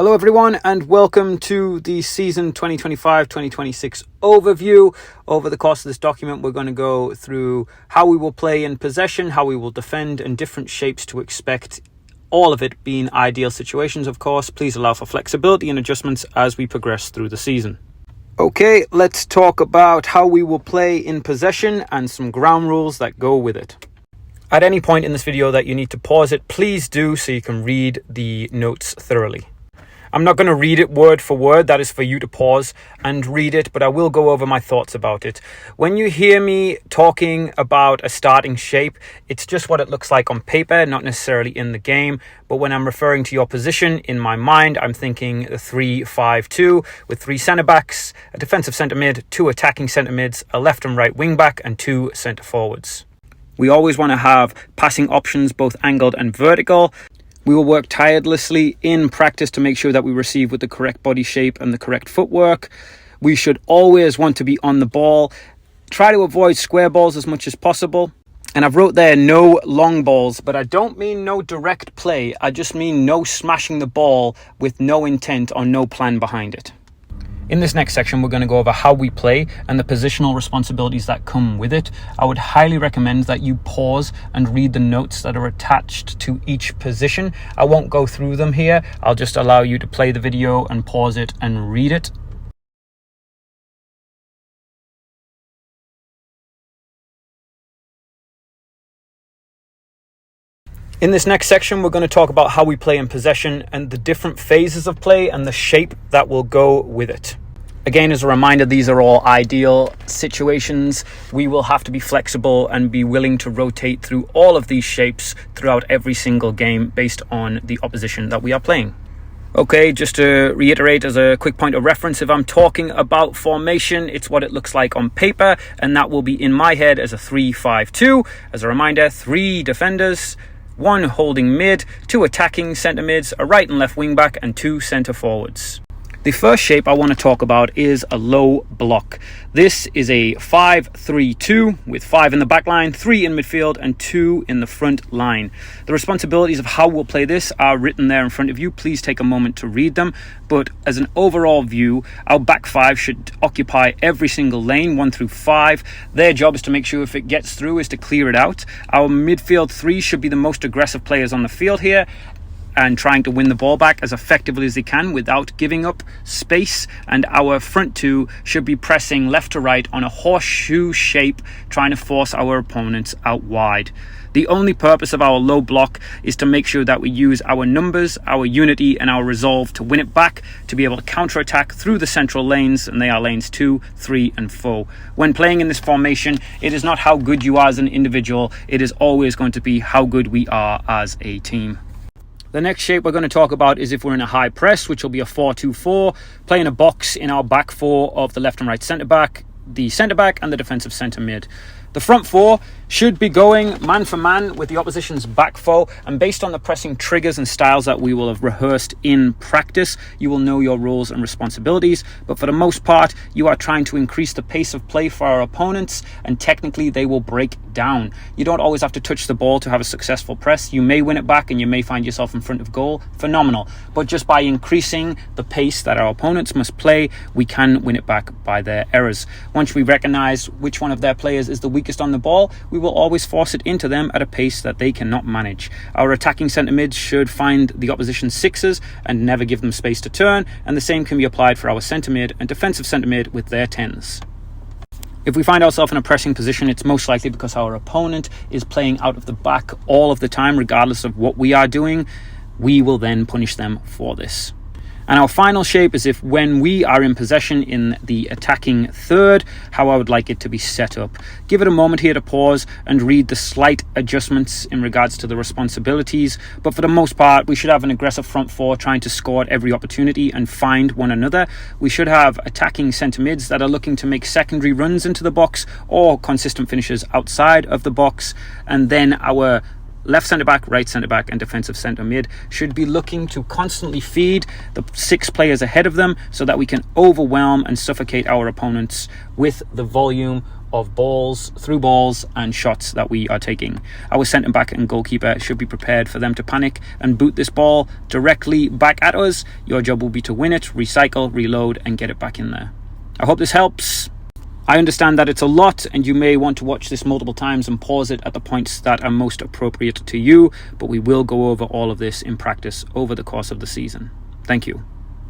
Hello everyone and welcome to the season 2025-2026 overview. Over the course of this document we're going to go through how we will play in possession, how we will defend, and different shapes to expect, all of it being ideal situations of course. Please allow for flexibility and adjustments as we progress through the season. Okay, let's talk about how we will play in possession and some ground rules that go with it. At any point in this video that you need to pause it, please do so you can read the notes thoroughly. I'm not going to read it word for word, that is for you to pause and read it, but I will go over my thoughts about it. When you hear me talking about a starting shape, it's just what it looks like on paper, not necessarily in the game. But when I'm referring to your position in my mind, I'm thinking a 3-5-2 with 3 centre backs, a defensive centre mid, 2 attacking centre mids, a left and right wing back, and 2 centre forwards. We always want to have passing options, both angled and vertical. We will work tirelessly in practice to make sure that we receive with the correct body shape and the correct footwork. We should always want to be on the ball. Try to avoid square balls as much as possible. And I've wrote there no long balls, but I don't mean no direct play. I just mean no smashing the ball with no intent or no plan behind it. In this next section, we're going to go over how we play and the positional responsibilities that come with it. I would highly recommend that you pause and read the notes that are attached to each position. I won't go through them here. I'll just allow you to play the video and pause it and read it. In this next section, we're going to talk about how we play in possession and the different phases of play and the shape that will go with it. Again, as a reminder, these are all ideal situations. We will have to be flexible and be willing to rotate through all of these shapes throughout every single game based on the opposition that we are playing. Okay, just to reiterate as a quick point of reference, if I'm talking about formation, it's what it looks like on paper, and that will be in my head as a 3-5-2. As a reminder, 3 defenders, 1 holding mid, 2 attacking centre mids, a right and left wing back, and 2 centre forwards. The first shape I want to talk about is a low block. This is a 5-3-2 with 5 in the back line, 3 in midfield, and 2 in the front line. The responsibilities of how we'll play this are written there in front of you. Please take a moment to read them. But as an overall view, our back 5 should occupy every single lane, 1 through 5. Their job is to make sure if it gets through is to clear it out. Our midfield 3 should be the most aggressive players on the field here, and trying to win the ball back as effectively as they can without giving up space. And our front 2 should be pressing left to right on a horseshoe shape, trying to force our opponents out wide. The only purpose of our low block is to make sure that we use our numbers, our unity, and our resolve to win it back, to be able to counter-attack through the central lanes, and they are lanes 2, 3, and 4. When playing in this formation, it is not how good you are as an individual, it is always going to be how good we are as a team. The next shape we're going to talk about is if we're in a high press, which will be a 4-2-4, playing a box in our back 4 of the left and right centre back, the centre back, and the defensive centre mid. The front 4 should be going man for man with the opposition's back 4, and based on the pressing triggers and styles that we will have rehearsed in practice, you will know your roles and responsibilities. But for the most part, you are trying to increase the pace of play for our opponents, and technically they will break down. You don't always have to touch the ball to have a successful press. You may win it back and you may find yourself in front of goal. Phenomenal. But just by increasing the pace that our opponents must play, we can win it back by their errors. Once we recognize which one of their players is the weakest on the ball, we will always force it into them at a pace that they cannot manage. Our attacking centre mids should find the opposition's 6s and never give them space to turn, and the same can be applied for our centre mid and defensive centre mid with their 10s. If we find ourselves in a pressing position, it's most likely because our opponent is playing out of the back all of the time, regardless of what we are doing. We will then punish them for this. And our final shape is if when we are in possession in the attacking third, how I would like it to be set up. Give it a moment here to pause and read the slight adjustments in regards to the responsibilities. But for the most part, we should have an aggressive front 4 trying to score at every opportunity and find one another. We should have attacking centre mids that are looking to make secondary runs into the box or consistent finishes outside of the box. And then our left centre back, right centre back, and defensive centre mid should be looking to constantly feed the 6 players ahead of them so that we can overwhelm and suffocate our opponents with the volume of balls, through balls and shots that we are taking. Our centre back and goalkeeper should be prepared for them to panic and boot this ball directly back at us. Your job will be to win it, recycle, reload and get it back in there. I hope this helps. I understand that it's a lot and you may want to watch this multiple times and pause it at the points that are most appropriate to you, but we will go over all of this in practice over the course of the season. Thank you.